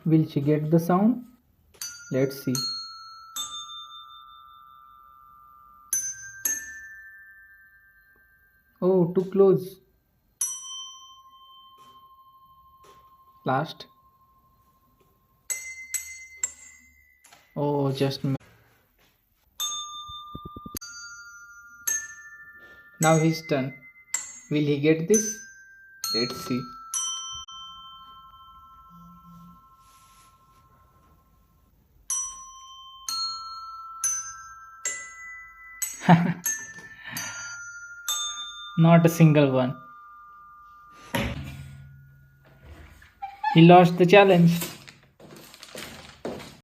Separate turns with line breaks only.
Will she get the sound? Let's see. Oh, too close. Last. Oh, just now his turn. Will he get this? Let's see. Not a single one. He lost the challenge.